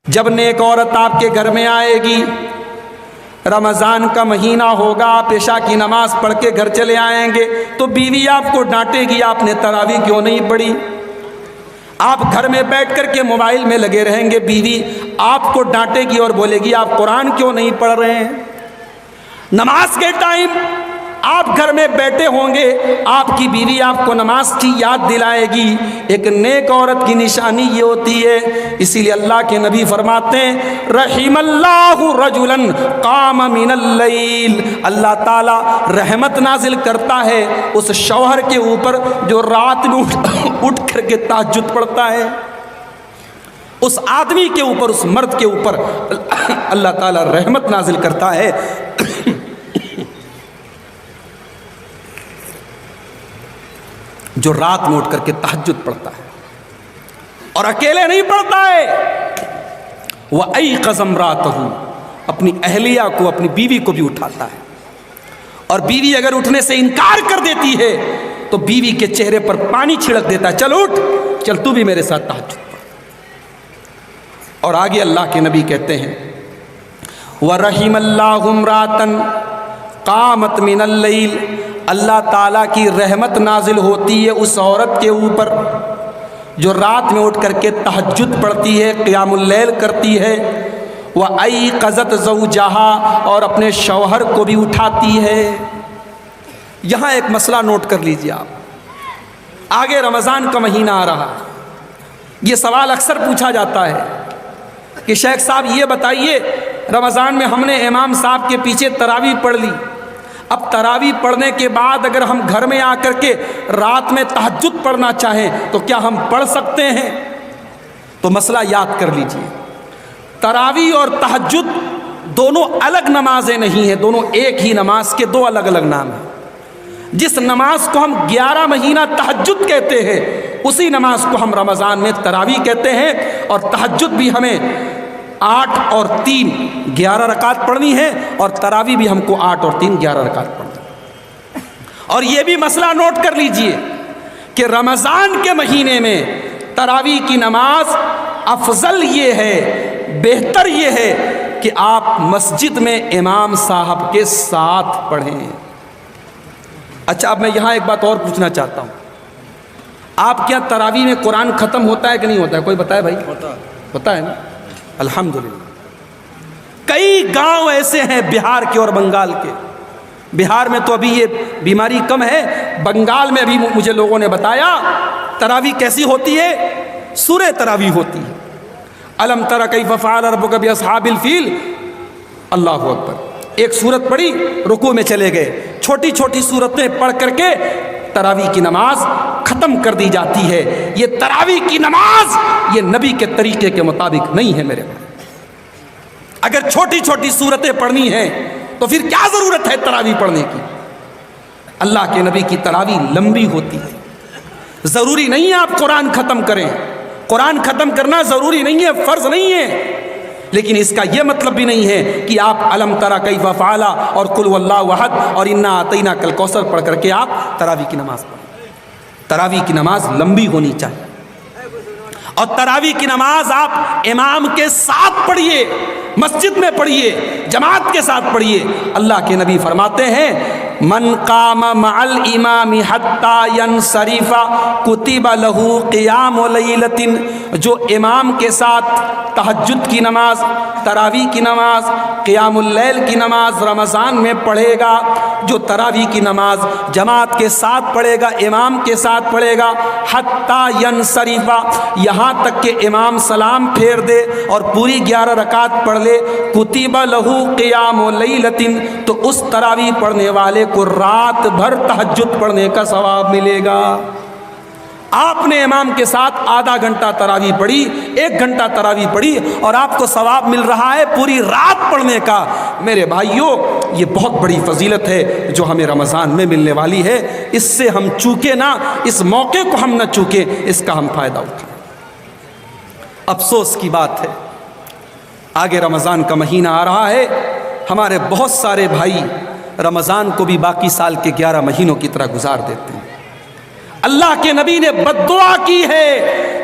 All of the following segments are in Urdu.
جب نیک عورت آپ کے گھر میں آئے گی، رمضان کا مہینہ ہوگا، آپ عشاء کی نماز پڑھ کے گھر چلے آئیں گے تو بیوی آپ کو ڈانٹے گی، آپ نے تراویح کیوں نہیں پڑھی؟ آپ گھر میں بیٹھ کر کے موبائل میں لگے رہیں گے، بیوی آپ کو ڈانٹے گی اور بولے گی آپ قرآن کیوں نہیں پڑھ رہے ہیں؟ نماز کے ٹائم آپ گھر میں بیٹھے ہوں گے، آپ کی بیوی آپ کو نماز کی یاد دلائے گی۔ ایک نیک عورت کی نشانی یہ ہوتی ہے، اسی لیے اللہ کے نبی فرماتے ہیں رحم اللہ رجلا قام من اللیل، اللہ تعالیٰ رحمت نازل کرتا ہے اس شوہر کے اوپر جو رات میں اٹھ کر کے تہجد پڑھتا ہے۔ اس آدمی کے اوپر، اس مرد کے اوپر اللہ تعالیٰ رحمت نازل کرتا ہے جو رات میں اٹھ کر کے تہجد پڑھتا ہے، اور اکیلے نہیں پڑھتا ہے، وَأَيْقَظَ امْرَأَتَهُ، اپنی اہلیہ کو، اپنی بیوی کو بھی اٹھاتا ہے۔ اور بیوی اگر اٹھنے سے انکار کر دیتی ہے تو بیوی کے چہرے پر پانی چھڑک دیتا ہے، چل اٹھ، چل تو بھی میرے ساتھ تہجد پڑھ۔ اور آگے اللہ کے نبی کہتے ہیں وَرَحِمَ اللَّهُ امْرَأَةً قَامَتْ مِنَ اللَّيْلِ، اللہ تعالیٰ کی رحمت نازل ہوتی ہے اس عورت کے اوپر جو رات میں اٹھ کر کے تہجد پڑھتی ہے، قیام اللیل کرتی ہے، وَأَيْقَظَتْ زَوْجَهَا، اور اپنے شوہر کو بھی اٹھاتی ہے۔ یہاں ایک مسئلہ نوٹ کر لیجئے آپ، آگے رمضان کا مہینہ آ رہا ہے، یہ سوال اکثر پوچھا جاتا ہے کہ شیخ صاحب یہ بتائیے، رمضان میں ہم نے امام صاحب کے پیچھے تراویح پڑھ لی، اب تراویح پڑھنے کے بعد اگر ہم گھر میں آ کر کے رات میں تہجد پڑھنا چاہیں تو کیا ہم پڑھ سکتے ہیں؟ تو مسئلہ یاد کر لیجئے، تراویح اور تہجد دونوں الگ نمازیں نہیں ہیں، دونوں ایک ہی نماز کے دو الگ الگ نام ہیں۔ جس نماز کو ہم 11 مہینہ تہجد کہتے ہیں اسی نماز کو ہم رمضان میں تراویح کہتے ہیں، اور تہجد بھی ہمیں 8 اور 3 11 رکعت پڑھنی ہے، اور تراویح بھی ہم کو 8 اور 3 11 رکعت پڑھنی ہے۔ اور یہ بھی مسئلہ نوٹ کر لیجئے کہ رمضان کے مہینے میں تراویح کی نماز افضل یہ ہے، بہتر یہ ہے کہ آپ مسجد میں امام صاحب کے ساتھ پڑھیں۔ اچھا، اب میں یہاں ایک بات اور پوچھنا چاہتا ہوں، آپ کیا تراویح میں قرآن ختم ہوتا ہے کہ نہیں ہوتا ہے؟ کوئی بتائے بھائی؟ ہوتا ہے نا؟ الحمدللہ۔ کئی گاؤں ایسے ہیں بہار کے اور بنگال کے، بہار میں تو ابھی یہ بیماری کم ہے، بنگال میں ابھی مجھے لوگوں نے بتایا تراویح کیسی ہوتی ہے، سورہ تراویح ہوتی ہے، الم تر کیف فعل ربک باصحاب الفیل، اللہ اکبر، ایک سورت پڑھی، رکوع میں چلے گئے، چھوٹی چھوٹی سورتیں پڑھ کر کے تراویح کی نماز ختم کر دی جاتی ہے۔ یہ تراویح کی نماز یہ نبی کے طریقے کے مطابق نہیں ہے میرے بھائی۔ اگر چھوٹی چھوٹی سورتیں پڑھنی ہیں تو پھر کیا ضرورت ہے تراویح پڑھنے کی؟ اللہ کے نبی کی تراویح لمبی ہوتی ہے، ضروری نہیں ہے آپ قرآن ختم کریں، قرآن ختم کرنا ضروری نہیں ہے، فرض نہیں ہے، لیکن اس کا یہ مطلب بھی نہیں ہے کہ آپ الم تر کیف فعل اور قل هو اللہ احد اور انا اعطیناک الکوثر پڑھ کر کے آپ تراویح کی نماز پڑھیں۔ تراویح کی نماز لمبی ہونی چاہیے، اور تراویح کی نماز آپ امام کے ساتھ پڑھیے، مسجد میں پڑھیے، جماعت کے ساتھ پڑھیے۔ اللہ کے نبی فرماتے ہیں من قام مع الامام حتی ینصرف کتب له قیام لیلۃ، جو امام کے ساتھ تہجد کی نماز، تراویح کی نماز، قیام اللیل کی نماز رمضان میں پڑھے گا، جو تراویح کی نماز جماعت کے ساتھ پڑھے گا، امام کے ساتھ پڑھے گا، حتی ینصرف، یہاں تک کہ امام سلام پھیر دے اور پوری 11 رکعت پڑھ لے، کتب له قیام لیلۃ، تو اس تراویح پڑھنے والے کو رات بھر تہجد پڑھنے کا ثواب ملے گا۔ آپ نے امام کے ساتھ آدھا گھنٹہ تراویح پڑھی، 1 گھنٹہ تراویح پڑھی، اور آپ کو ثواب مل رہا ہے پوری رات پڑھنے کا۔ میرے بھائیوں، یہ بہت بڑی فضیلت ہے جو ہمیں رمضان میں ملنے والی ہے، اس سے ہم چوکے نہ، اس موقع کو ہم نہ چوکیں، اس کا ہم فائدہ اٹھائیں۔ افسوس کی بات ہے، آگے رمضان کا مہینہ آ رہا ہے، ہمارے بہت سارے بھائی رمضان کو بھی باقی سال کے 11 مہینوں کی طرح گزار دیتے ہیں۔ اللہ کے نبی نے بددعا کی ہے،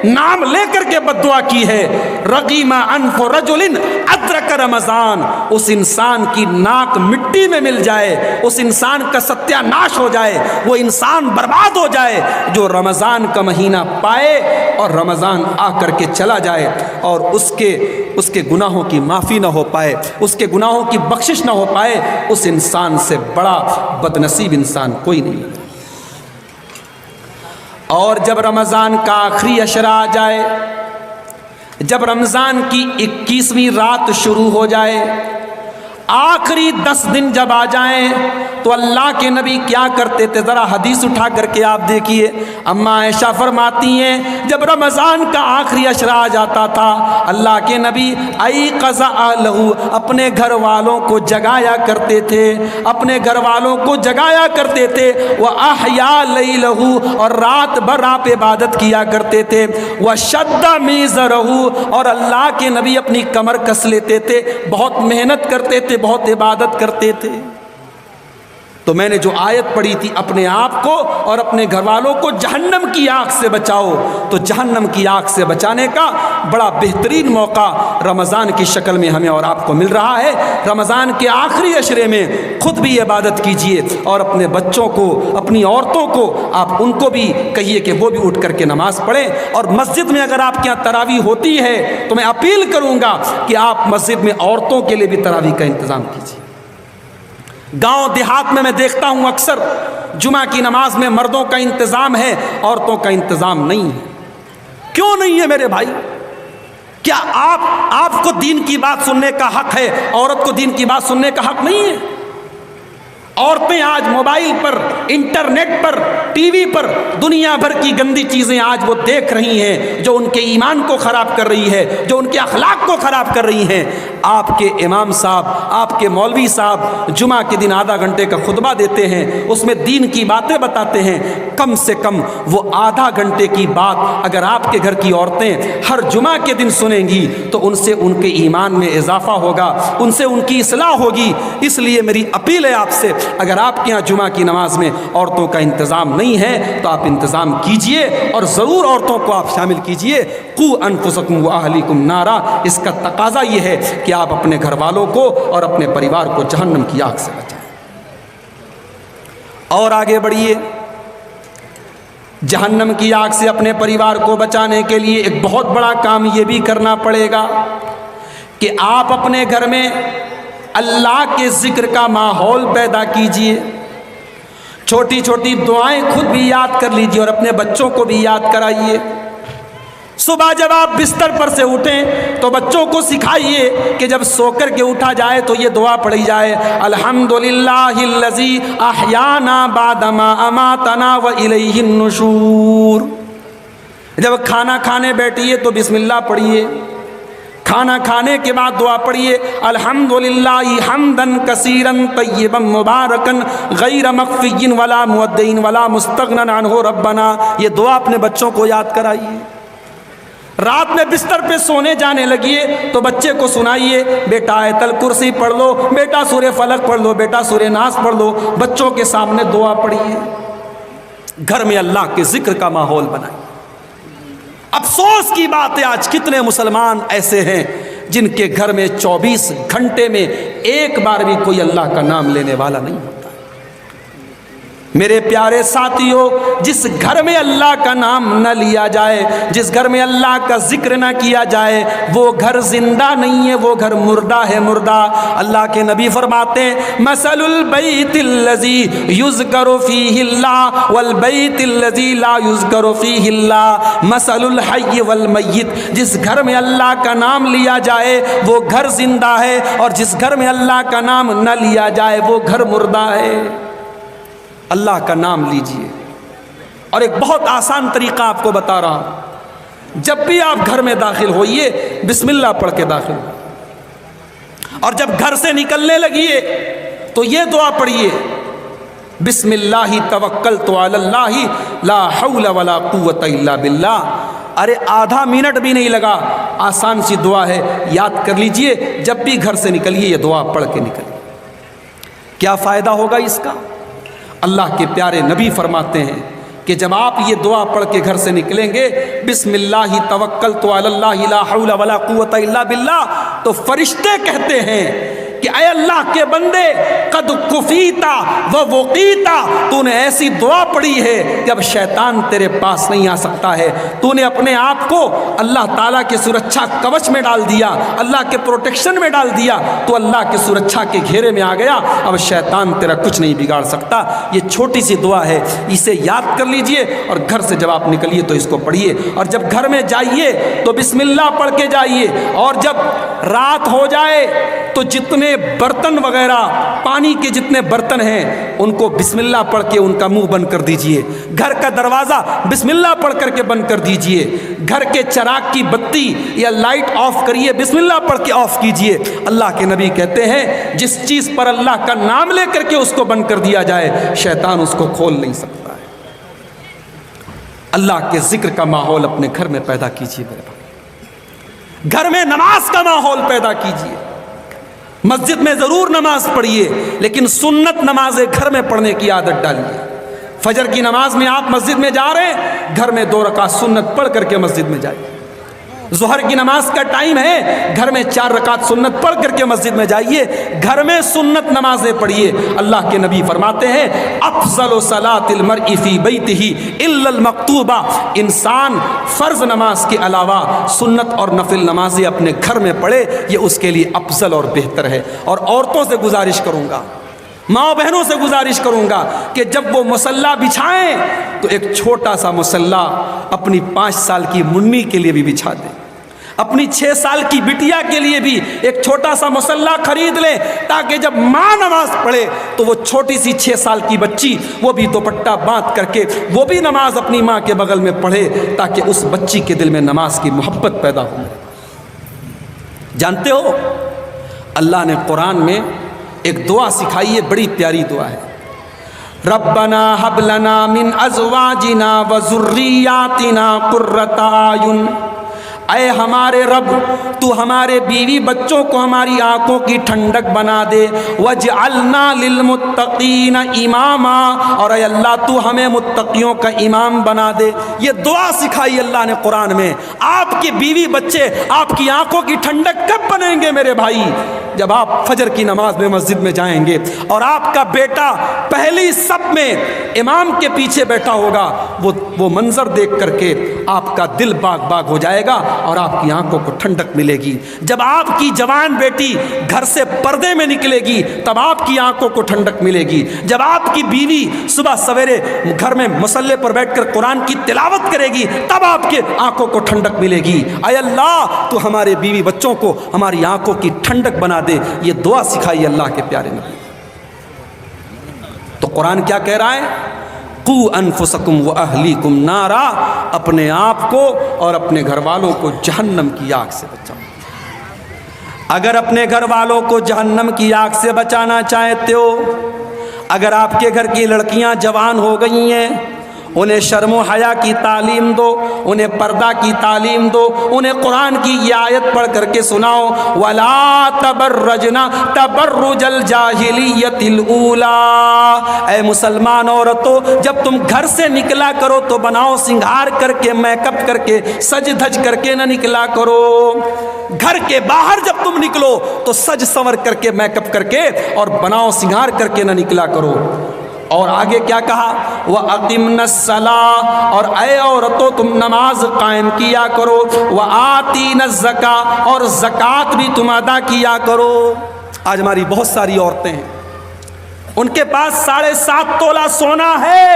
نام لے کر کے بددعا کی ہے، رغیم انف رجل ادرک رمضان، اس انسان کی ناک مٹی میں مل جائے، اس انسان کا ستیہ ناش ہو جائے، وہ انسان برباد ہو جائے جو رمضان کا مہینہ پائے اور رمضان آ کر کے چلا جائے اور اس کے گناہوں کی معافی نہ ہو پائے، اس کے گناہوں کی بخشش نہ ہو پائے، اس انسان سے بڑا بدنصیب انسان کوئی نہیں ہے۔ اور جب رمضان کا آخری عشرہ آ جائے، جب رمضان کی 21ویں رات شروع ہو جائے، آخری 10 دن جب آ جائیں تو اللہ کے نبی کیا کرتے تھے، ذرا حدیث اٹھا کر کے آپ دیکھیے۔ اما عائشہ فرماتی ہیں جب رمضان کا آخری عشرہ آ جاتا تھا، اللہ کے نبی ایقظ اہلہ، اپنے گھر والوں کو جگایا کرتے تھے، اپنے گھر والوں کو جگایا کرتے تھے، وَأَحْيَا لَيْلَهُ، اور رات بھر آپ عبادت کیا کرتے تھے، وَشَدَّ مِيزَرَهُ، اور اللہ کے نبی اپنی کمر کس لیتے تھے، بہت محنت کرتے تھے، بہت عبادت کرتے تھے۔ تو میں نے جو آیت پڑھی تھی، اپنے آپ کو اور اپنے گھر والوں کو جہنم کی آگ سے بچاؤ، تو جہنم کی آگ سے بچانے کا بڑا بہترین موقع رمضان کی شکل میں ہمیں اور آپ کو مل رہا ہے۔ رمضان کے آخری عشرے میں خود بھی عبادت کیجئے اور اپنے بچوں کو، اپنی عورتوں کو، آپ ان کو بھی کہیے کہ وہ بھی اٹھ کر کے نماز پڑھیں۔ اور مسجد میں اگر آپ کے یہاں تراویح ہوتی ہے تو میں اپیل کروں گا کہ آپ مسجد میں عورتوں کے لیے بھی تراویح کا انتظام کیجیے۔ گاؤں دیہات میں دیکھتا ہوں اکثر جمعہ کی نماز میں مردوں کا انتظام ہے، عورتوں کا انتظام نہیں ہے۔ کیوں نہیں ہے میرے بھائی؟ کیا آپ کو دین کی بات سننے کا حق ہے، عورت کو دین کی بات سننے کا حق نہیں ہے؟ عورتیں آج موبائل پر، انٹرنیٹ پر، ٹی وی پر دنیا بھر کی گندی چیزیں آج وہ دیکھ رہی ہیں جو ان کے ایمان کو خراب کر رہی ہے، جو ان کے اخلاق کو خراب کر رہی ہیں۔ آپ کے امام صاحب، آپ کے مولوی صاحب جمعہ کے دن آدھا گھنٹے کا خطبہ دیتے ہیں، اس میں دین کی باتیں بتاتے ہیں، کم سے کم وہ آدھا گھنٹے کی بات اگر آپ کے گھر کی عورتیں ہر جمعہ کے دن سنیں گی تو ان سے ان کے ایمان میں اضافہ ہوگا، ان سے ان کی اصلاح ہوگی۔ اس لیے میری اپیل ہے آپ سے، اگر آپ کے یہاں جمعہ کی نماز میں عورتوں کا انتظام نہیں ہے تو آپ انتظام کیجئے اور ضرور عورتوں کو آپ شامل کیجئے۔ قوا انفسکم واہلیکم نارا، اس کا تقاضا یہ ہے کہ آپ اپنے گھر والوں کو اور اپنے پریوار کو جہنم کی آگ سے بچائیں۔ اور آگے بڑھیے، جہنم کی آگ سے اپنے پریوار کو بچانے کے لیے ایک بہت بڑا کام یہ بھی کرنا پڑے گا کہ آپ اپنے گھر میں اللہ کے ذکر کا ماحول پیدا کیجئے۔ چھوٹی چھوٹی دعائیں خود بھی یاد کر لیجئے اور اپنے بچوں کو بھی یاد کرائیے۔ صبح جب آپ بستر پر سے اٹھیں تو بچوں کو سکھائیے کہ جب سو کر کے اٹھا جائے تو یہ دعا پڑھی جائے، الحمدللہ الذی احیانا بعد ما اماتنا والیہ النشور۔ جب کھانا کھانے بیٹھیے تو بسم اللہ پڑھیے، کھانا کھانے کے بعد دعا پڑھیے، الحمدللہ حمدن کثیرا طیبا مبارکا غیر مخفی ولا مودع ولا مستغنی عنہ ربنا۔ یہ دعا اپنے بچوں کو یاد کرائیے۔ رات میں بستر پہ سونے جانے لگیے تو بچے کو سنائیے، بیٹا آیت الکرسی پڑھ لو، بیٹا سورہ فلق پڑھ لو، بیٹا سورہ ناس پڑھ لو۔ بچوں کے سامنے دعا پڑھیے، گھر میں اللہ کے ذکر کا ماحول بنائیے۔ افسوس کی بات ہے آج کتنے مسلمان ایسے ہیں جن کے گھر میں 24 گھنٹے میں ایک بار بھی کوئی اللہ کا نام لینے والا نہیں ہوتا۔ میرے پیارے ساتھیوں، جس گھر میں اللہ کا نام نہ لیا جائے، جس گھر میں اللہ کا ذکر نہ کیا جائے، وہ گھر زندہ نہیں ہے، وہ گھر مردہ ہے، مردہ۔ اللہ کے نبی فرماتے ہیں مثل البیت الذی یذکر فیہ اللہ والبیت الذی لا یذکر فیہ اللہ مثل الحی والمیت۔ جس گھر میں اللہ کا نام لیا جائے وہ گھر زندہ ہے، اور جس گھر میں اللہ کا نام نہ لیا جائے وہ گھر مردہ ہے۔ اللہ کا نام لیجئے۔ اور ایک بہت آسان طریقہ آپ کو بتا رہا ہوں، جب بھی آپ گھر میں داخل ہوئیے بسم اللہ پڑھ کے داخل ہو، اور جب گھر سے نکلنے لگیے تو یہ دعا پڑھیے، بسم اللہ توکلت علی اللہ لا حول ولا قوت الا باللہ۔ ارے آدھا منٹ بھی نہیں لگا، آسان سی دعا ہے، یاد کر لیجئے، جب بھی گھر سے نکلیے یہ دعا پڑھ کے نکلیے۔ کیا فائدہ ہوگا اس کا؟ اللہ کے پیارے نبی فرماتے ہیں کہ جب آپ یہ دعا پڑھ کے گھر سے نکلیں گے، بسم اللہ توکلت علی اللہ لا حول ولا قوت الا باللہ، تو فرشتے کہتے ہیں کہ اے اللہ کے بندے، قد کفیتا و وقیتا، تو نے ایسی دعا پڑھی ہے کہ اب شیطان تیرے پاس نہیں آ سکتا ہے، تو نے اپنے آپ کو اللہ تعالیٰ کے سرکشا کوچ میں ڈال دیا، اللہ کے پروٹیکشن میں ڈال دیا، تو اللہ کے سرکشا کے گھیرے میں آ گیا، اب شیطان تیرا کچھ نہیں بگاڑ سکتا۔ یہ چھوٹی سی دعا ہے، اسے یاد کر لیجئے اور گھر سے جب آپ نکلیے تو اس کو پڑھیے، اور جب گھر میں جائیے تو بسم اللہ پڑھ کے جائیے، اور جب رات ہو جائے تو جتنے برتن وغیرہ پانی کے جتنے برتن ہیں ان کو بسم اللہ پڑھ کے ان کا منہ بند کر دیجئے، گھر کا دروازہ بسم اللہ پڑھ کر کے بند کر دیجئے، گھر کے چراغ کی بتی یا لائٹ آف کریے، بسم اللہ پڑھ کے آف کیجئے۔ اللہ کے نبی کہتے ہیں جس چیز پر اللہ کا نام لے کر کے اس کو بند کر دیا جائے، شیطان اس کو کھول نہیں سکتا ہے۔ اللہ کے ذکر کا ماحول اپنے گھر میں پیدا کیجئے میرے بھائی، گھر میں نماز کا ماحول پیدا کیجئے، مسجد میں ضرور نماز پڑھیے لیکن سنت نمازیں گھر میں پڑھنے کی عادت ڈالیے۔ فجر کی نماز میں آپ مسجد میں جا رہے ہیں، گھر میں 2 رکعت سنت پڑھ کر کے مسجد میں جائیے۔ ظہر کی نماز کا ٹائم ہے، گھر میں 4 رکعت سنت پڑھ کر کے مسجد میں جائیے، گھر میں سنت نمازیں پڑھیے۔ اللہ کے نبی فرماتے ہیں افضل صلاۃ المرء فی بیتہ الا المکتوبہ، انسان فرض نماز کے علاوہ سنت اور نفل نمازیں اپنے گھر میں پڑھے، یہ اس کے لیے افضل اور بہتر ہے۔ اور عورتوں سے گزارش کروں گا، ماں بہنوں سے گزارش کروں گا کہ جب وہ مصلی بچھائیں تو ایک چھوٹا سا مصلی اپنی 5 سال کی منی کے لیے بھی بچھا دیں، اپنی 6 سال کی بٹیا کے لیے بھی ایک چھوٹا سا مصلی خرید لیں، تاکہ جب ماں نماز پڑھے تو وہ چھوٹی سی 6 سال کی بچی وہ بھی دوپٹہ باندھ کر کے وہ بھی نماز اپنی ماں کے بغل میں پڑھے، تاکہ اس بچی کے دل میں نماز کی محبت پیدا ہو۔ جانتے ہو اللہ نے قرآن میں ایک دعا سکھائی ہے، بڑی پیاری دعا ہے، ربنا حب لنا من ازواجنا وذریاتنا قرۃ اعین، اے ہمارے رب تو ہمارے بیوی بچوں کو ہماری آنکھوں کی ٹھنڈک بنا دے، وجعلنا للمتقین اماما، اور اے اللہ تو ہمیں متقیوں کا امام بنا دے۔ یہ دعا سکھائی اللہ نے قرآن میں۔ آپ کے بیوی بچے آپ کی آنکھوں کی ٹھنڈک کب بنیں گے میرے بھائی؟ جب آپ فجر کی نماز میں مسجد میں جائیں گے اور آپ کا بیٹا پہلی صف میں امام کے پیچھے بیٹھا ہوگا، وہ منظر دیکھ کر کے آپ کا دل باغ باغ ہو جائے گا اور آپ کی آنکھوں کو ٹھنڈک ملے گی۔ جب آپ کی جوان بیٹی گھر سے پردے میں نکلے گی تب آپ کی آنکھوں کو ٹھنڈک ملے گی۔ جب آپ کی بیوی صبح سویرے گھر میں مصلی پر بیٹھ کر قرآن کی تلاوت کرے گی تب آپ کے آنکھوں کو ٹھنڈک ملے گی۔ اے اللہ تو ہمارے بیوی بچوں کو ہماری آنکھوں کی ٹھنڈک بنا دے، یہ دعا سکھائی اللہ کے پیارے نبی۔ تو قرآن کیا کہہ رہا ہے؟ قو انفسکم واہلیکم نارا، اپنے آپ کو اور اپنے گھر والوں کو جہنم کی آگ سے بچاؤ۔ اگر اپنے گھر والوں کو جہنم کی آگ سے بچانا چاہتے ہو، اگر آپ کے گھر کی لڑکیاں جوان ہو گئی ہیں، انہیں شرم و حیا کی تعلیم دو، انہیں پردہ کی تعلیم دو، انہیں قرآن کی یہ آیت پڑھ کر کے سناؤ، وَلَا تَبَرَّجْنَا تَبَرُّجَ الْجَاهِلِيَّةِ الْأُولَىٰ، اے مسلمان عورتوں جب تم گھر سے نکلا کرو تو بناؤ سنگھار کر کے، میک اپ کر کے، سج دھج کر کے نہ نکلا کرو۔ گھر کے باہر جب تم نکلو تو سج سنور کر کے، میک اپ کر کے اور بناؤ سنگھار کر کے نہ نکلا کرو۔ اور آگے کیا کہا؟ وَأَقِمْنَا الصَّلَاةَ، اور اے عورتوں تم نماز قائم کیا کرو، وَآتِينَا الزَّكَاةَ، اور زکوٰۃ بھی تم ادا کیا کرو۔ آج ہماری بہت ساری عورتیں ہیں، ان کے پاس 7.5 تولہ سونا ہے،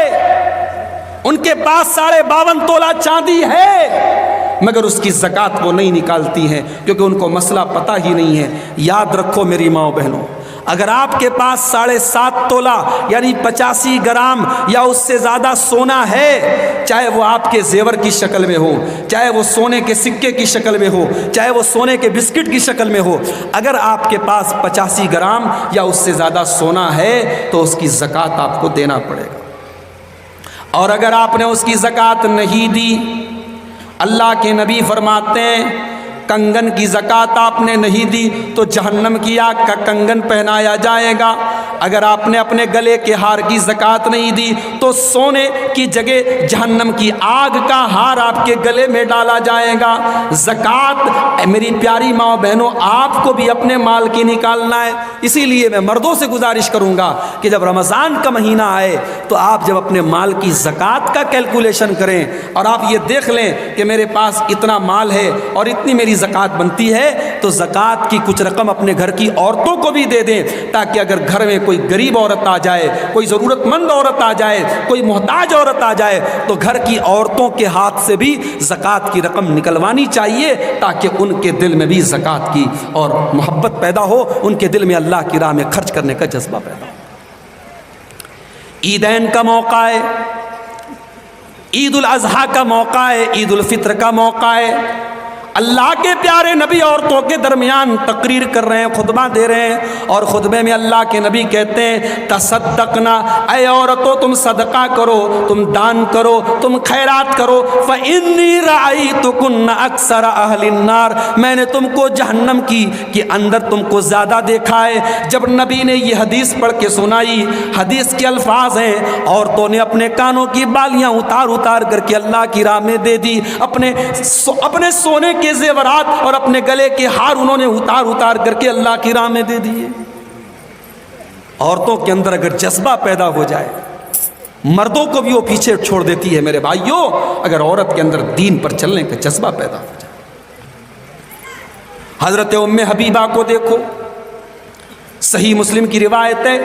ان کے پاس 52.5 تولہ چاندی ہے، مگر اس کی زکوٰۃ وہ نہیں نکالتی ہیں کیونکہ ان کو مسئلہ پتہ ہی نہیں ہے۔ یاد رکھو میری ماں بہنوں، اگر آپ کے پاس 7.5 تولہ یعنی 85 گرام یا اس سے زیادہ سونا ہے، چاہے وہ آپ کے زیور کی شکل میں ہو، چاہے وہ سونے کے سکے کی شکل میں ہو، چاہے وہ سونے کے بسکٹ کی شکل میں ہو، اگر آپ کے پاس 85 گرام یا اس سے زیادہ سونا ہے تو اس کی زکوٰۃ آپ کو دینا پڑے گا۔ اور اگر آپ نے اس کی زکوٰۃ نہیں دی، اللہ کے نبی فرماتے ہیں کنگن کی زکوٰۃ آپ نے نہیں دی تو جہنم کی آگ کا کنگن پہنایا جائے گا۔ اگر آپ نے اپنے گلے کے ہار کی زکوٰۃ نہیں دی تو سونے کی جگہ جہنم کی آگ کا ہار آپ کے گلے میں ڈالا جائے گا۔ زکوٰۃ میری پیاری ماں بہنوں آپ کو بھی اپنے مال کی نکالنا ہے، اسی لیے میں مردوں سے گزارش کروں گا کہ جب رمضان کا مہینہ آئے تو آپ جب اپنے مال کی زکوٰۃ کا کیلکولیشن کریں اور آپ یہ دیکھ لیں کہ میرے پاس اتنا مال ہے اور اتنی میری زکوٰۃ بنتی ہے، تو زکوٰۃ کی کچھ رقم اپنے گھر کی عورتوں کو بھی دے دیں، تاکہ اگر گھر میں کوئی غریب عورت آ جائے، کوئی ضرورت مند عورت آ جائے، کوئی محتاج عورت آ جائے، تو گھر کی عورتوں کے ہاتھ سے بھی زکوٰۃ کی رقم نکلوانی چاہیے، تاکہ ان کے دل میں بھی زکوٰۃ کی اور محبت پیدا ہو، ان کے دل میں اللہ کی راہ میں خرچ کرنے کا جذبہ پیدا ہو۔ عیدین کا موقع ہے، عید الاضحیٰ کا موقع ہے، عید الفطر کا موقع ہے، اللہ کے پیارے نبی عورتوں کے درمیان تقریر کر رہے ہیں، خطبہ دے رہے ہیں، اور خطبے میں اللہ کے نبی کہتے ہیں تصدقنا، اے عورتوں تم صدقہ کرو، تم دان کرو، تم خیرات کرو، فإنی رأیتکن اکثر اہل النار، میں نے تم کو جہنم کی اندر تم کو زیادہ دیکھا ہے۔ جب نبی نے یہ حدیث پڑھ کے سنائی، حدیث کے الفاظ ہیں، عورتوں نے اپنے کانوں کی بالیاں اتار کر کے اللہ کی راہ میں دے دی، اپنے سونے کے زیورات اور اپنے گلے کے ہار انہوں نے اتار کر کے اللہ کی راہ میں دے دیے۔ عورتوں کے اندر اگر جذبہ پیدا ہو جائے، مردوں کو بھی وہ پیچھے چھوڑ دیتی ہے۔ میرے بھائیوں، اگر عورت کے اندر دین پر چلنے کا جذبہ پیدا ہو جائے، حضرت ام حبیبہ کو دیکھو، صحیح مسلم کی روایت ہے،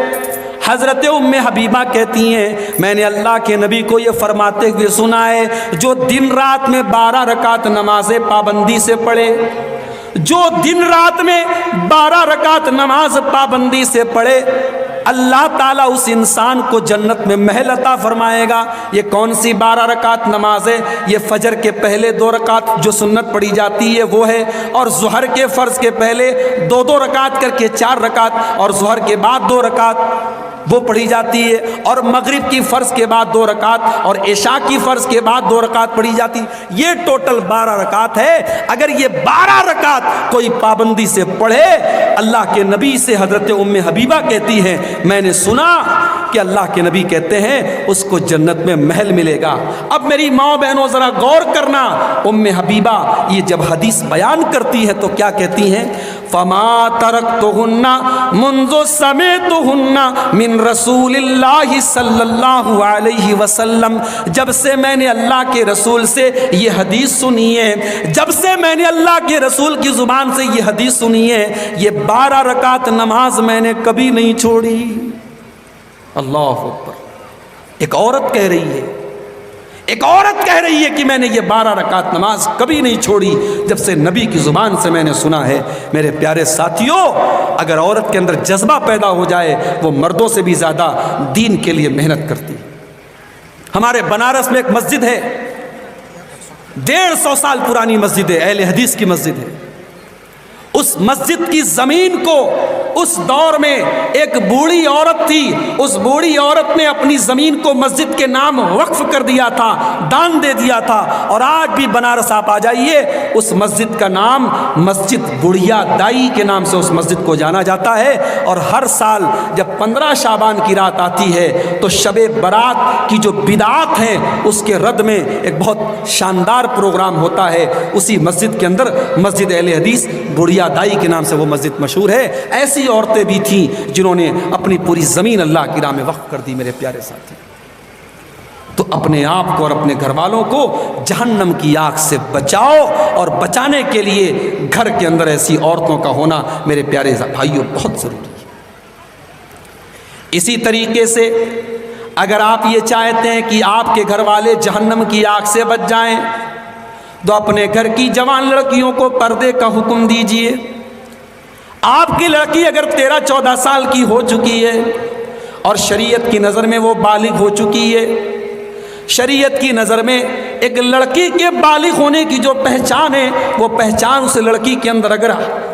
حضرت ام حبیبہ کہتی ہیں میں نے اللہ کے نبی کو یہ فرماتے ہوئے سنا ہے، جو دن رات میں 12 رکعت نماز پابندی سے پڑھے، جو دن رات میں 12 رکعت نماز پابندی سے پڑھے، اللہ تعالیٰ اس انسان کو جنت میں محل عطا فرمائے گا۔ یہ کون سی 12 رکعت نماز ہے؟ یہ فجر کے پہلے 2 رکعت جو سنت پڑھی جاتی ہے وہ ہے، اور ظہر کے فرض کے پہلے 2 رکعت کر کے 4 رکعت، اور ظہر کے بعد 2 رکعت وہ پڑھی جاتی ہے، اور مغرب کی فرض کے بعد 2 رکعت، اور عشاء کی فرض کے بعد 2 رکعت پڑھی جاتی۔ یہ ٹوٹل 12 رکعت ہے۔ اگر یہ 12 رکعت کوئی پابندی سے پڑھے، اللہ کے نبی سے حضرت ام حبیبہ کہتی ہیں میں نے سنا کہ اللہ کے نبی کہتے ہیں اس کو جنت میں محل ملے گا۔ اب میری ماں بہنوں ذرا غور کرنا، ام حبیبہ یہ جب حدیث بیان کرتی ہے تو کیا کہتی ہیں؟ فما ترکتہن منذ سمعتہن من رسول اللہ صلی اللہ علیہ وسلم، جب سے میں نے اللہ کے رسول سے یہ حدیث سنی ہے، جب سے میں نے اللہ کے رسول کی زبان سے یہ حدیث سنی ہے، یہ 12 رکعت نماز میں نے کبھی نہیں چھوڑی۔ اللہ اکبر۔ ایک عورت کہہ رہی ہے، ایک عورت کہہ رہی ہے کہ میں نے یہ 12 رکعت نماز کبھی نہیں چھوڑی جب سے نبی کی زبان سے میں نے سنا ہے۔ میرے پیارے ساتھیوں، اگر عورت کے اندر جذبہ پیدا ہو جائے، وہ مردوں سے بھی زیادہ دین کے لیے محنت کرتی۔ ہمارے بنارس میں ایک مسجد ہے، 150 سال پرانی مسجد ہے، اہل حدیث کی مسجد ہے۔ اس مسجد کی زمین کو اس دور میں ایک بوڑھی عورت تھی، اس بوڑھی عورت نے اپنی زمین کو مسجد کے نام وقف کر دیا تھا، دان دے دیا تھا، اور آج بھی بنارس آپ آ جائیے، اس مسجد کا نام مسجد بڑھیا دائی کے نام سے اس مسجد کو جانا جاتا ہے۔ اور ہر سال جب 15 شعبان کی رات آتی ہے تو شب برات کی جو بدعات ہیں اس کے رد میں ایک بہت شاندار پروگرام ہوتا ہے اسی مسجد کے اندر۔ مسجد اہل حدیث بڑھیا دائی کے نام سے وہ مسجد مشہور ہے۔ ایسی عورتیں بھی تھیں جنہوں نے اپنی پوری زمین اللہ کی راہ میں وقف کر دی۔ میرے پیارے ساتھی، تو اپنے آپ کو اور اپنے گھر والوں کو جہنم کی آگ سے بچاؤ، اور بچانے کے لیے گھر کے اندر ایسی عورتوں کا ہونا میرے پیارے بھائیوں بہت ضروری ہے۔ اسی طریقے سے اگر آپ یہ چاہتے ہیں کہ آپ کے گھر والے جہنم کی آگ سے بچ جائیں تو اپنے گھر کی جوان لڑکیوں کو پردے کا حکم دیجئے۔ آپ کی لڑکی اگر 13-14 سال کی ہو چکی ہے اور شریعت کی نظر میں وہ بالغ ہو چکی ہے، شریعت کی نظر میں ایک لڑکی کے بالغ ہونے کی جو پہچان ہے وہ پہچان اس لڑکی کے اندر اگر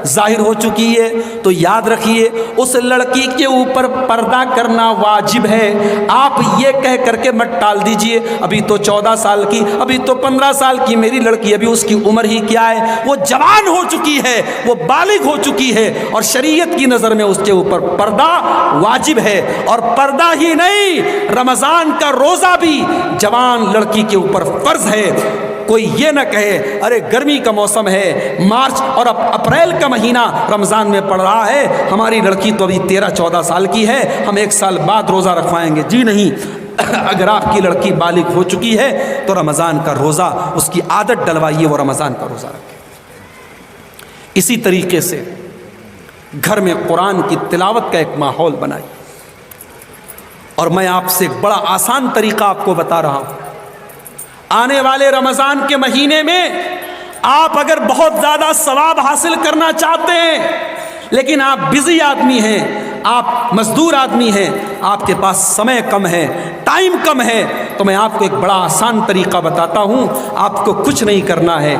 ظاہر ہو چکی ہے تو یاد رکھیے اس لڑکی کے اوپر پردہ کرنا واجب ہے۔ آپ یہ کہہ کر کے مت ٹال دیجئے ابھی تو 14 سال کی، ابھی تو 15 سال کی میری لڑکی، ابھی اس کی عمر ہی کیا ہے، وہ جوان ہو چکی ہے، وہ بالغ ہو چکی ہے، اور شریعت کی نظر میں اس کے اوپر پردہ واجب ہے۔ اور پردہ ہی نہیں، رمضان کا روزہ بھی جوان لڑکی کے اوپر فرض ہے۔ کوئی یہ نہ کہے ارے گرمی کا موسم ہے، مارچ اور اپریل کا مہینہ رمضان میں پڑ رہا ہے، ہماری لڑکی تو ابھی 13-14 سال کی ہے، ہم 1 سال بعد روزہ رکھوائیں گے۔ جی نہیں، اگر آپ کی لڑکی بالغ ہو چکی ہے تو رمضان کا روزہ اس کی عادت ڈلوائیے، وہ رمضان کا روزہ رکھے۔ اسی طریقے سے گھر میں قرآن کی تلاوت کا ایک ماحول بنائیے۔ اور میں آپ سے ایک بڑا آسان طریقہ آپ کو بتا رہا ہوں۔ آنے والے رمضان کے مہینے میں آپ اگر بہت زیادہ ثواب حاصل کرنا چاہتے ہیں لیکن آپ بزی آدمی ہیں، آپ مزدور آدمی ہیں، آپ کے پاس سمے کم ہے، ٹائم کم ہے، تو میں آپ کو ایک بڑا آسان طریقہ بتاتا ہوں۔ آپ کو کچھ نہیں کرنا ہے،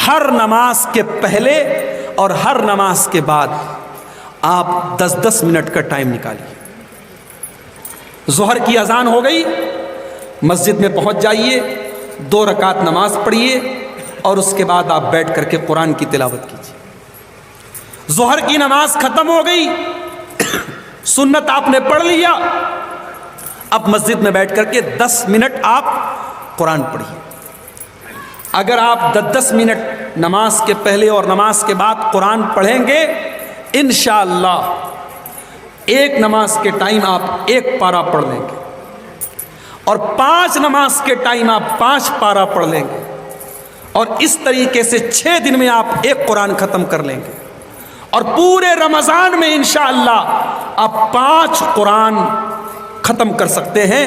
ہر نماز کے پہلے اور ہر نماز کے بعد آپ 10-10 منٹ کا ٹائم نکالیے۔ ظہر کی اذان ہو گئی، مسجد میں پہنچ جائیے، 2 رکعت نماز پڑھیے اور اس کے بعد آپ بیٹھ کر کے قرآن کی تلاوت کیجیے۔ ظہر کی نماز ختم ہو گئی، سنت آپ نے پڑھ لیا، اب مسجد میں بیٹھ کر کے 10 منٹ آپ قرآن پڑھیے۔ اگر آپ 10-10 منٹ نماز کے پہلے اور نماز کے بعد قرآن پڑھیں گے، انشاءاللہ ایک نماز کے ٹائم آپ 1 پارہ پڑھ لیں گے، اور 5 نماز کے ٹائم آپ 5 پارہ پڑھ لیں گے، اور اس طریقے سے 6 دن میں آپ 1 قرآن ختم کر لیں گے، اور پورے رمضان میں انشاءاللہ آپ 5 قرآن ختم کر سکتے ہیں۔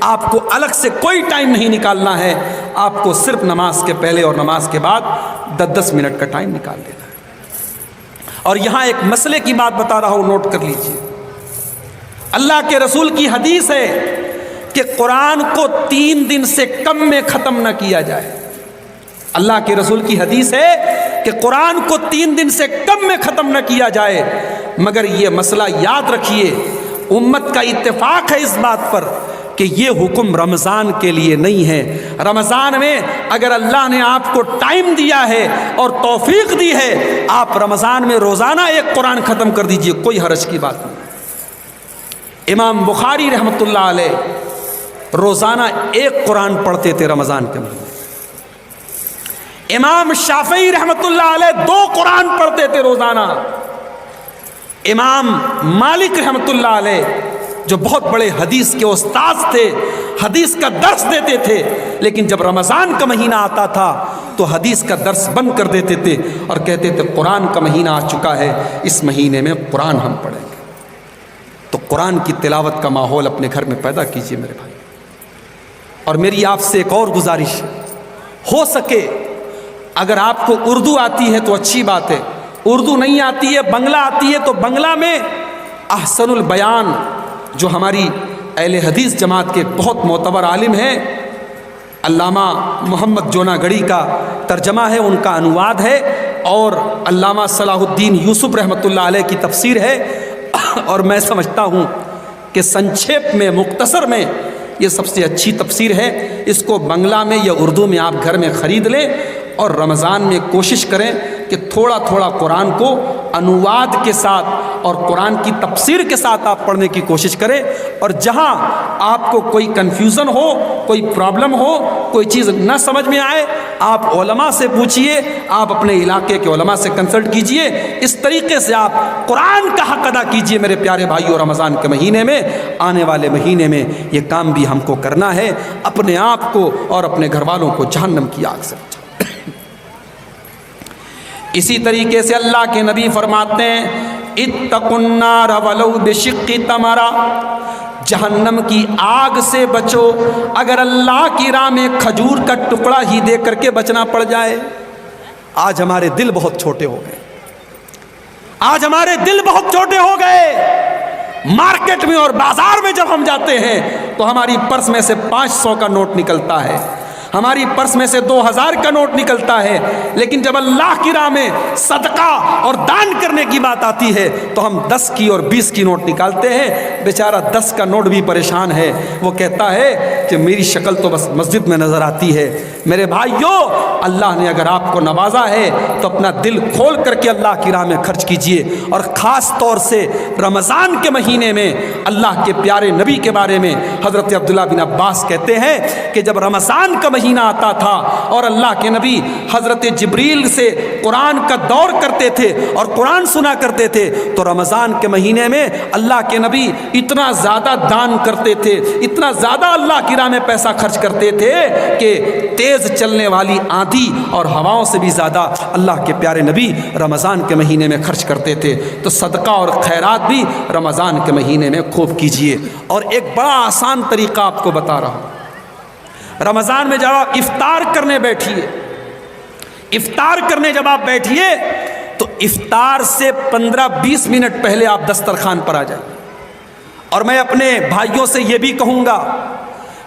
آپ کو الگ سے کوئی ٹائم نہیں نکالنا ہے، آپ کو صرف نماز کے پہلے اور نماز کے بعد 10-10 منٹ کا ٹائم نکال دینا ہے۔ اور یہاں ایک مسئلے کی بات بتا رہا ہوں، نوٹ کر لیجیے۔ اللہ کے رسول کی حدیث ہے کہ قرآن کو 3 دن سے کم میں ختم نہ کیا جائے۔ اللہ کے رسول کی حدیث ہے کہ قرآن کو 3 دن سے کم میں ختم نہ کیا جائے، مگر یہ مسئلہ یاد رکھیے، امت کا اتفاق ہے اس بات پر کہ یہ حکم رمضان کے لیے نہیں ہے۔ رمضان میں اگر اللہ نے آپ کو ٹائم دیا ہے اور توفیق دی ہے، آپ رمضان میں روزانہ 1 قرآن ختم کر دیجئے، کوئی حرج کی بات نہیں۔ امام بخاری رحمۃ اللہ علیہ روزانہ 1 قرآن پڑھتے تھے رمضان کے مہینے۔ امام شافعی رحمۃ اللہ علیہ 2 قرآن پڑھتے تھے روزانہ۔ امام مالک رحمۃ اللہ علیہ جو بہت بڑے حدیث کے استاد تھے، حدیث کا درس دیتے تھے، لیکن جب رمضان کا مہینہ آتا تھا تو حدیث کا درس بند کر دیتے تھے اور کہتے تھے قرآن کا مہینہ آ چکا ہے، اس مہینے میں قرآن ہم پڑھیں گے۔ تو قرآن کی تلاوت کا ماحول اپنے گھر میں پیدا کیجئے میرے بھائی۔ اور میری آپ سے ایک اور گزارش ہے، ہو سکے اگر آپ کو اردو آتی ہے تو اچھی بات ہے، اردو نہیں آتی ہے، بنگلہ آتی ہے، تو بنگلہ میں احسن البیان جو ہماری اہل حدیث جماعت کے بہت معتبر عالم ہیں، علامہ محمد جونا گڑھی کا ترجمہ ہے، ان کا انواد ہے، اور علامہ صلاح الدین یوسف رحمۃ اللہ علیہ کی تفسیر ہے، اور میں سمجھتا ہوں کہ سنکھیپ میں، مختصر میں یہ سب سے اچھی تفسیر ہے۔ اس کو بنگلہ میں یا اردو میں آپ گھر میں خرید لیں، اور رمضان میں کوشش کریں کہ تھوڑا تھوڑا قرآن کو انواد کے ساتھ اور قرآن کی تفسیر کے ساتھ آپ پڑھنے کی کوشش کریں۔ اور جہاں آپ کو کوئی کنفیوژن ہو، کوئی پرابلم ہو، کوئی چیز نہ سمجھ میں آئے، آپ علماء سے پوچھئے، آپ اپنے علاقے کے علماء سے کنسلٹ کیجئے۔ اس طریقے سے آپ قرآن کا حق ادا کیجئے میرے پیارے بھائیو۔ رمضان کے مہینے میں، آنے والے مہینے میں یہ کام بھی ہم کو کرنا ہے، اپنے آپ کو اور اپنے گھر والوں کو جہنم کی آگ سے بچانا۔ اسی طریقے سے اللہ کے نبی فرماتے ہیں اتقوا النار ولو بشق تمرہ، جہنم کی آگ سے بچو اگر اللہ کی راہ میں کھجور کا ٹکڑا ہی دے کر کے بچنا پڑ جائے۔ آج ہمارے دل بہت چھوٹے ہو گئے، آج ہمارے دل بہت چھوٹے ہو گئے۔ مارکیٹ میں اور بازار میں جب ہم جاتے ہیں تو ہماری پرس میں سے 500 کا نوٹ نکلتا ہے، ہماری پرس میں سے 2000 کا نوٹ نکلتا ہے، لیکن جب اللہ کی راہ میں صدقہ اور دان کرنے کی بات آتی ہے تو ہم 10 کی اور 20 کی نوٹ نکالتے ہیں۔ بیچارہ 10 کا نوٹ بھی پریشان ہے، وہ کہتا ہے کہ میری شکل تو بس مسجد میں نظر آتی ہے۔ میرے بھائیوں، اللہ نے اگر آپ کو نوازا ہے تو اپنا دل کھول کر کے اللہ کی راہ میں خرچ کیجئے، اور خاص طور سے رمضان کے مہینے میں اللہ کے پیارے نبی کے بارے میں حضرت عبداللہ بن عباس کہتے ہیں کہ جب رمضان کا مہینہ آتا تھا اور اللہ کے نبی حضرت جبریل سے قرآن کا دور کرتے تھے اور قرآن سنا کرتے تھے، تو رمضان کے مہینے میں اللہ کے نبی اتنا زیادہ دان کرتے تھے، اتنا زیادہ اللہ کی راہ میں پیسہ خرچ کرتے تھے کہ تیز چلنے والی آندھی اور ہواؤں سے بھی زیادہ اللہ کے پیارے نبی رمضان کے مہینے میں خرچ کرتے تھے۔ تو صدقہ اور خیرات بھی رمضان کے مہینے میں خوب کیجئے۔ اور ایک بڑا آسان طریقہ آپ کو بتا رہا ہوں، رمضان میں جب آپ افطار کرنے بیٹھیے، افطار کرنے جب آپ بیٹھیے تو افطار سے 15-20 منٹ پہلے آپ دسترخوان پر آ جائیں۔ اور میں اپنے بھائیوں سے یہ بھی کہوں گا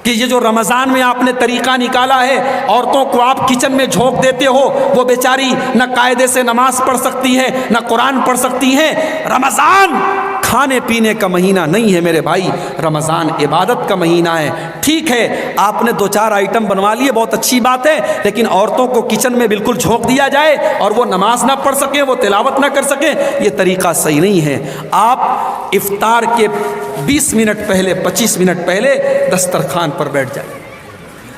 کہ یہ جو رمضان میں آپ نے طریقہ نکالا ہے، عورتوں کو آپ کچن میں جھونک دیتے ہو، وہ بیچاری نہ قاعدے سے نماز پڑھ سکتی ہیں نہ قرآن پڑھ سکتی ہیں۔ رمضان کھانے پینے کا مہینہ نہیں ہے میرے بھائی، رمضان عبادت کا مہینہ ہے۔ ٹھیک ہے، آپ نے 2-4 آئٹم بنوا لیے، بہت اچھی بات ہے، لیکن عورتوں کو کچن میں بالکل جھونک دیا جائے اور وہ نماز نہ پڑھ سکیں، وہ تلاوت نہ کر سکیں، یہ طریقہ صحیح نہیں ہے۔ آپ افطار کے 20 منٹ پہلے 25 منٹ پہلے دسترخوان پر بیٹھ جائیے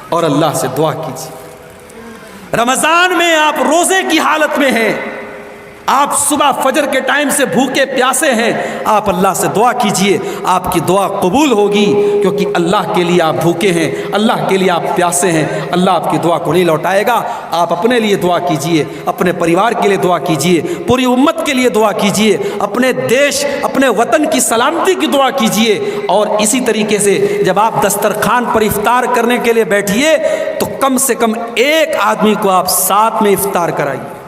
اور اللہ سے دعا کیجیے۔ رمضان میں آپ روزے کی حالت میں ہیں، آپ صبح فجر کے ٹائم سے بھوکے پیاسے ہیں، آپ اللہ سے دعا کیجئے، آپ کی دعا قبول ہوگی، کیونکہ اللہ کے لیے آپ بھوکے ہیں، اللہ کے لیے آپ پیاسے ہیں، اللہ آپ کی دعا کو نہیں لوٹائے گا۔ آپ اپنے لیے دعا کیجئے، اپنے پریوار کے لیے دعا کیجئے، پوری امت کے لیے دعا کیجئے، اپنے دیش اپنے وطن کی سلامتی کی دعا کیجئے۔ اور اسی طریقے سے جب آپ دسترخوان پر افطار کرنے کے لیے بیٹھیے تو کم سے کم ایک آدمی کو آپ ساتھ میں افطار کرائیے۔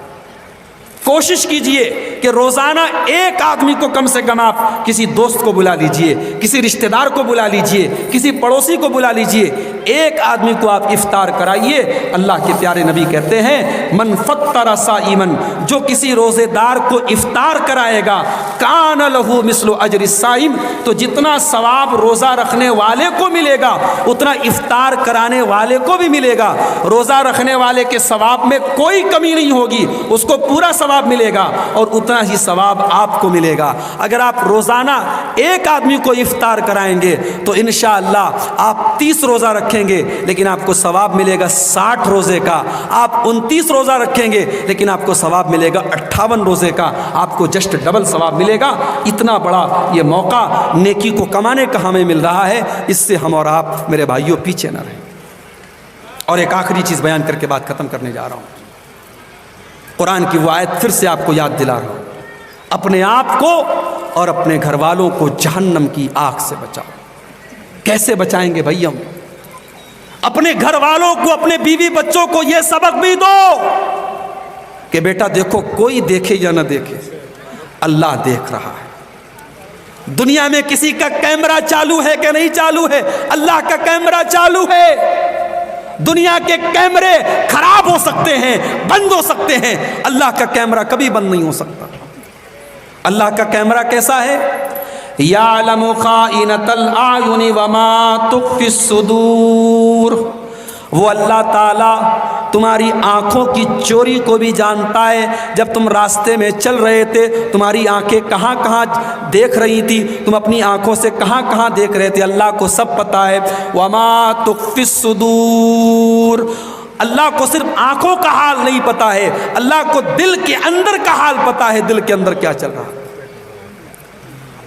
کوشش کیجئے کہ روزانہ ایک آدمی کو کم سے کم آپ کسی دوست کو بلا لیجئے، کسی رشتہ دار کو بلا لیجئے، کسی پڑوسی کو بلا لیجئے، ایک آدمی کو آپ افطار کرائیے۔ اللہ کے پیارے نبی کہتے ہیں من فطر صائما، جو کسی روزے دار کو افطار کرائے گا، کان لہ مثل اجر الصائم، تو جتنا ثواب روزہ رکھنے والے کو ملے گا اتنا افطار کرانے والے کو بھی ملے گا۔ روزہ رکھنے والے کے ثواب میں کوئی کمی نہیں ہوگی، اس کو پورا ثواب ملے گا اور اتنا ہی ثواب آپ کو ملے گا۔ اگر آپ روزانہ ایک آدمی کو افطار کرائیں گے تو انشاءاللہ آپ 30 روزہ رکھیں گے لیکن آپ کو ثواب ملے گا 60 روزے کا۔ آپ 29 روزہ رکھیں گے لیکن آپ کو ثواب ملے گا 58 روزے کا، آپ کو جسٹ ڈبل ثواب ملے گا۔ اتنا بڑا یہ موقع نیکی کو کمانے کا ہمیں مل رہا ہے، اس سے ہم اور آپ میرے بھائیوں پیچھے نہ رہیں۔ اور ایک آخری چیز بیان کر کے بات ختم کرنے جا رہا ہوں۔ قرآن کی وہ آیت پھر سے آپ کو یاد دلا رہا ہوں، اپنے آپ کو اور اپنے گھر والوں کو جہنم کی آگ سے بچاؤ۔ کیسے بچائیں گے بھائی ہم؟ اپنے گھر والوں کو، اپنے بیوی بچوں کو یہ سبق بھی دو کہ بیٹا دیکھو، کوئی دیکھے یا نہ دیکھے اللہ دیکھ رہا ہے۔ دنیا میں کسی کا کیمرہ چالو ہے کہ نہیں چالو ہے؟ اللہ کا کیمرہ چالو ہے۔ دنیا کے کیمرے خراب ہو سکتے ہیں، بند ہو سکتے ہیں، اللہ کا کیمرہ کبھی بند نہیں ہو سکتا۔ اللہ کا کیمرہ کیسا ہے؟ یعلم خائنۃ الاعین وما تخفی الصدور، وہ اللہ تعالیٰ تمہاری آنکھوں کی چوری کو بھی جانتا ہے۔ جب تم راستے میں چل رہے تھے تمہاری آنکھیں کہاں کہاں دیکھ رہی تھی، تم اپنی آنکھوں سے کہاں کہاں دیکھ رہے تھے، اللہ کو سب پتہ ہے۔ وما تخفی الصدور، اللہ کو صرف آنکھوں کا حال نہیں پتہ ہے، اللہ کو دل کے اندر کا حال پتہ ہے، دل کے اندر کیا چل رہا ہے۔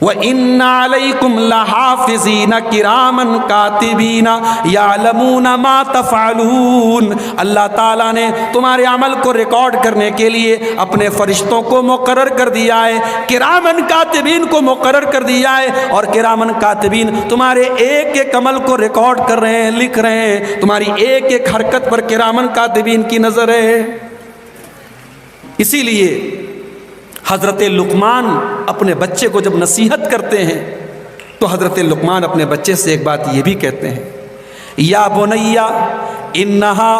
وَإِنَّ عَلَيْكُمْ لَحَافِظِينَ كِرَامًا كَاتِبِينَ يَعْلَمُونَ مَا تَفْعَلُونَ، اللہ تعالیٰ نے تمہارے عمل کو ریکارڈ کرنے کے لیے اپنے فرشتوں کو مقرر کر دیا ہے، کرامن کاتبین کو مقرر کر دیا ہے، اور کرامن کاتبین تمہارے ایک ایک عمل کو ریکارڈ کر رہے ہیں، لکھ رہے ہیں، تمہاری ایک ایک حرکت پر کرامن کاتبین کی نظر ہے۔ اسی لیے حضرت لقمان اپنے بچے کو جب نصیحت کرتے ہیں تو حضرت لقمان اپنے بچے سے ایک بات یہ بھی کہتے ہیں، یا بنیا انہا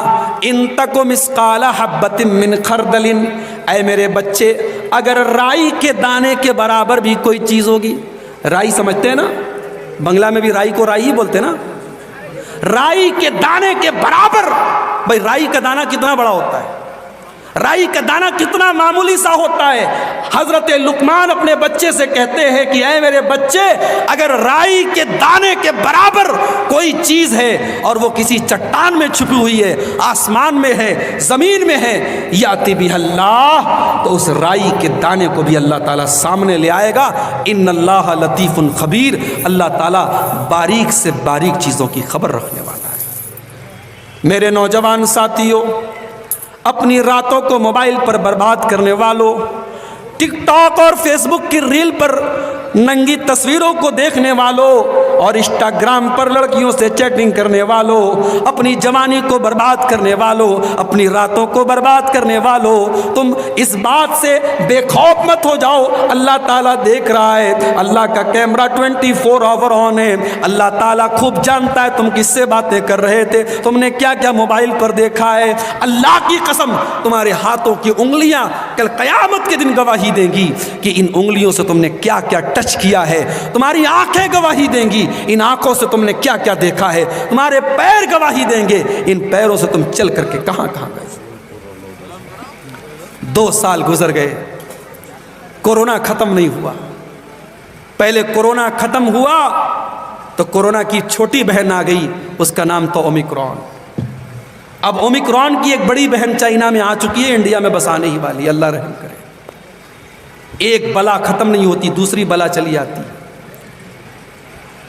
ان تک مسقال حبۃ من خردل، اے میرے بچے اگر رائی کے دانے کے برابر بھی کوئی چیز ہوگی، رائی سمجھتے ہیں نا، بنگلہ میں بھی رائی کو رائی ہی بولتے ہیں نا، رائی کے دانے کے برابر، بھائی رائی کا دانہ کتنا بڑا ہوتا ہے، رائی کا دانہ کتنا معمولی سا ہوتا ہے۔ حضرت لقمان اپنے بچے سے کہتے ہیں کہ اے میرے بچے اگر رائی کے دانے کے برابر کوئی چیز ہے اور وہ کسی چٹان میں چھپی ہوئی ہے، آسمان میں ہے، زمین میں ہے، یاتی بہ اللہ، تو اس رائی کے دانے کو بھی اللہ تعالیٰ سامنے لے آئے گا۔ ان اللہ لطیف خبیر، اللہ تعالیٰ باریک سے باریک چیزوں کی خبر رکھنے والا ہے۔ میرے نوجوان ساتھیوں، اپنی راتوں کو موبائل پر برباد کرنے والوں، ٹک ٹاک اور فیس بک کی ریل پر ننگی تصویروں کو دیکھنے والوں اور انسٹاگرام پر لڑکیوں سے چیٹنگ کرنے والوں، اپنی جوانی کو برباد کرنے والوں، اپنی راتوں کو برباد کرنے والوں، تم اس بات سے بے خوف مت ہو جاؤ، اللہ تعالیٰ دیکھ رہا ہے، اللہ کا کیمرہ 24 آور آن ہے، اللہ تعالیٰ خوب جانتا ہے تم کس سے باتیں کر رہے تھے، تم نے کیا کیا موبائل پر دیکھا ہے۔ اللہ کی قسم تمہارے ہاتھوں کی انگلیاں کل قیامت کے دن گواہی دیں گی کہ ان انگلیوں سے تم نے کیا کیا ٹچ کیا ہے، تمہاری آنکھیں گواہی دیں گی ان آنکھوں سے تم نے کیا کیا دیکھا ہے، تمہارے پیر گواہی دیں گے ان پیروں سے تم چل کر کے کہاں کہاں گئے۔ 2 سال گزر گئے، کورونا ختم نہیں ہوا۔ پہلے کورونا ختم ہوا تو کورونا کی چھوٹی بہن آ گئی، اس کا نام تو اومیکرون۔ اب اومیکرون کی ایک بڑی بہن چائنا میں آ چکی ہے، انڈیا میں بس آنے ہی والی، اللہ رحم کرے۔ ایک بلا ختم نہیں ہوتی، دوسری بلا چلی آتی۔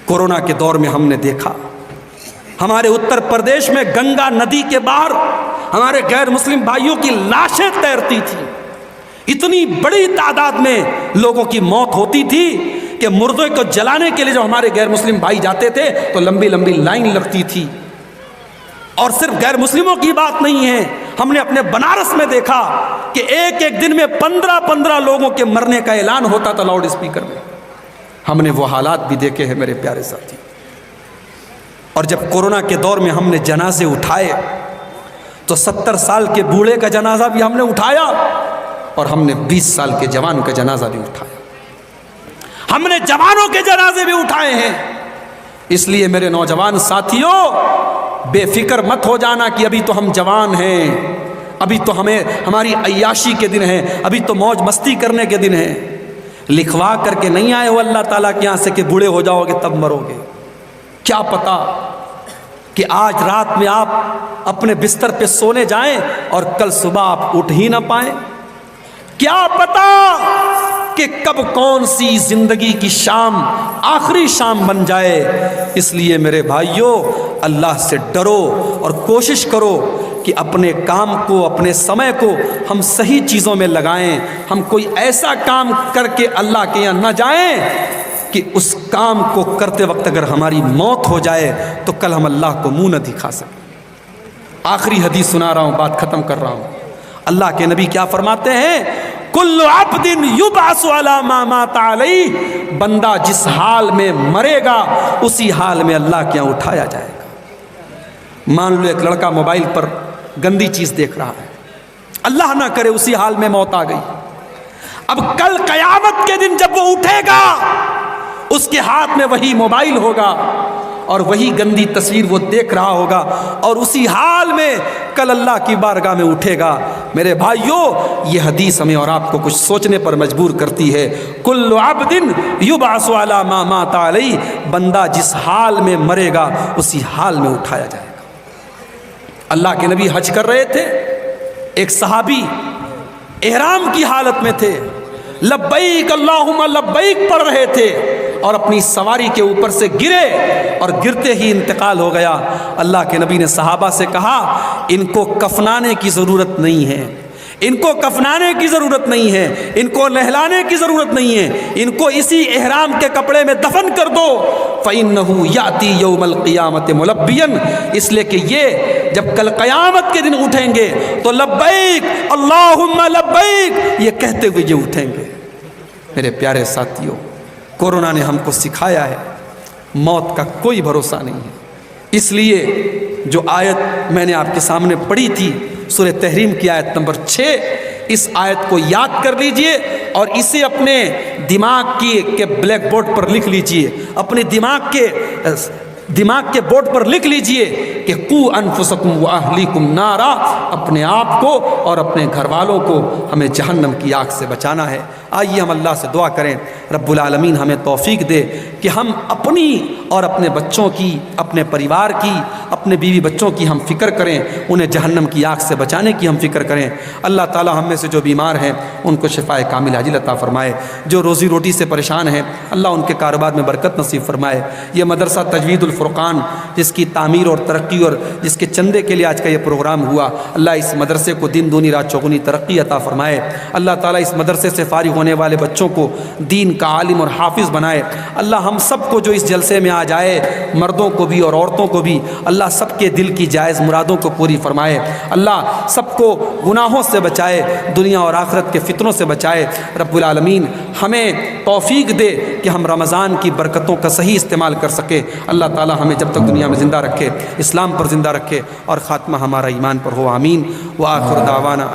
کورونا کے دور میں ہم نے دیکھا ہمارے اتر پردیش میں گنگا ندی کے باہر ہمارے غیر مسلم بھائیوں کی لاشیں تیرتی تھی، اتنی بڑی تعداد میں لوگوں کی موت ہوتی تھی کہ مردے کو جلانے کے لیے جو ہمارے غیر مسلم بھائی جاتے تھے تو لمبی لمبی لائن لگتی تھی۔ اور صرف غیر مسلموں کی بات نہیں ہے، ہم نے اپنے بنارس میں دیکھا کہ ایک ایک دن میں 15 لوگوں کے مرنے کا اعلان ہوتا تھا لاؤڈ اسپیکر میں۔ ہم نے وہ حالات بھی دیکھے ہیں میرے پیارے ساتھی۔ اور جب کورونا کے دور میں ہم نے جنازے اٹھائے تو 70 سال کے بوڑھے کا جنازہ بھی ہم نے اٹھایا اور ہم نے 20 سال کے جوان کا جنازہ بھی اٹھایا، ہم نے جوانوں کے جنازے بھی اٹھائے ہیں۔ اس لیے میرے نوجوان ساتھیوں، بے فکر مت ہو جانا کہ ابھی تو ہم جوان ہیں، ابھی تو ہماری عیاشی کے دن ہیں، ابھی تو موج مستی کرنے کے دن ہیں۔ لکھوا کر کے نہیں آئے ہو اللہ تعالیٰ کے یہاں سے کہ بوڑھے ہو جاؤ گے تب مرو گے۔ کیا پتا کہ آج رات میں آپ اپنے بستر پہ سونے جائیں اور کل صبح آپ اٹھ ہی نہ پائیں۔ کیا پتا کہ کب کون سی زندگی کی شام آخری شام بن جائے۔ اس لیے میرے بھائیوں، اللہ سے ڈرو اور کوشش کرو کہ اپنے کام کو، اپنے سمے کو ہم صحیح چیزوں میں لگائیں۔ ہم کوئی ایسا کام کر کے اللہ کے یہاں نہ جائیں کہ اس کام کو کرتے وقت اگر ہماری موت ہو جائے تو کل ہم اللہ کو منہ نہ دکھا سکیں۔ آخری حدیث سنا رہا ہوں، بات ختم کر رہا ہوں۔ اللہ کے نبی کیا فرماتے ہیں؟ کل عبد یبعث علی ما مات علیہ، بندہ جس حال میں مرے گا اسی حال میں اللہ کے یہاں اٹھایا جائے گا۔ مان لو ایک لڑکا موبائل پر گندی چیز دیکھ رہا ہے، اللہ نہ کرے اسی حال میں موت آ گئی، اب کل قیامت کے دن جب وہ اٹھے گا اس کے ہاتھ میں وہی موبائل ہوگا اور وہی گندی تصویر وہ دیکھ رہا ہوگا اور اسی حال میں کل اللہ کی بارگاہ میں اٹھے گا۔ میرے بھائیوں، یہ حدیث ہمیں اور آپ کو کچھ سوچنے پر مجبور کرتی ہے۔ کل عبد یبعث علی ما مات علیہ، بندہ جس حال میں مرے گا اسی حال میں اٹھایا جائے گا۔ اللہ کے نبی حج کر رہے تھے، ایک صحابی احرام کی حالت میں تھے، لبیک اللہم لبیک پڑھ رہے تھے اور اپنی سواری کے اوپر سے گرے اور گرتے ہی انتقال ہو گیا۔ اللہ کے نبی نے صحابہ سے کہا ان کو کفنانے کی ضرورت نہیں ہے، ان کو کفنانے کی ضرورت نہیں ہے، ان کو نہلانے کی ضرورت نہیں ہے، ان کو اسی احرام کے کپڑے میں دفن کر دو، فَإِنَّهُ يَأْتِي يَوْمَ الْقِيَامَةِ مُلَبِّيًا، اس لیے کہ یہ جب کل قیامت کے دن اٹھیں گے تو لبیک اللہم لبیک یہ کہتے ہوئے یہ اٹھیں گے۔ میرے پیارے ساتھیوں، کورونا نے ہم کو سکھایا ہے موت کا کوئی بھروسہ نہیں ہے، اس لیے جو آیت میں نے آپ کے سامنے پڑھی تھی سورہ تحریم کی آیت نمبر 6، اس آیت کو یاد کر لیجئے اور اسے اپنے دماغ کے بلیک بورڈ پر لکھ لیجئے، اپنے دماغ کے بورڈ پر لکھ لیجئے کہ قو انفسکم واہلیکم نارا، اپنے آپ کو اور اپنے گھر والوں کو ہمیں جہنم کی آگ سے بچانا ہے۔ آئیے ہم اللہ سے دعا کریں رب العالمین ہمیں توفیق دے کہ ہم اپنی اور اپنے بچوں کی، اپنے پریوار کی، اپنے بیوی بچوں کی ہم فکر کریں، انہیں جہنم کی آگ سے بچانے کی ہم فکر کریں۔ اللہ تعالی ہم میں سے جو بیمار ہیں ان کو شفائے کامل عاجل عطا فرمائے، جو روزی روٹی سے پریشان ہیں اللہ ان کے کاروبار میں برکت نصیب فرمائے۔ یہ مدرسہ تجوید الفرقان جس کی تعمیر اور ترقی اور جس کے چندے کے لیے آج کا یہ پروگرام ہوا، اللہ اس مدرسے کو دن دونی رات چوگنی ترقی عطا فرمائے۔ اللہ تعالیٰ اس مدرسے سے فارغ ہونے والے بچوں کو دین کا عالم اور حافظ بنائے۔ اللہ ہم سب کو جو اس جلسے میں آ جائے، مردوں کو بھی اور عورتوں کو بھی، اللہ سب کے دل کی جائز مرادوں کو پوری فرمائے۔ اللہ سب کو گناہوں سے بچائے، دنیا اور آخرت کے فتنوں سے بچائے۔ رب العالمین ہمیں توفیق دے کہ ہم رمضان کی برکتوں کا صحیح استعمال کر سکے۔ اللہ تعالیٰ ہمیں جب تک دنیا میں زندہ رکھے، اسلام پر زندہ رکھے اور خاتمہ ہمارا ایمان پر ہو، آمین۔ وآخر دعوانا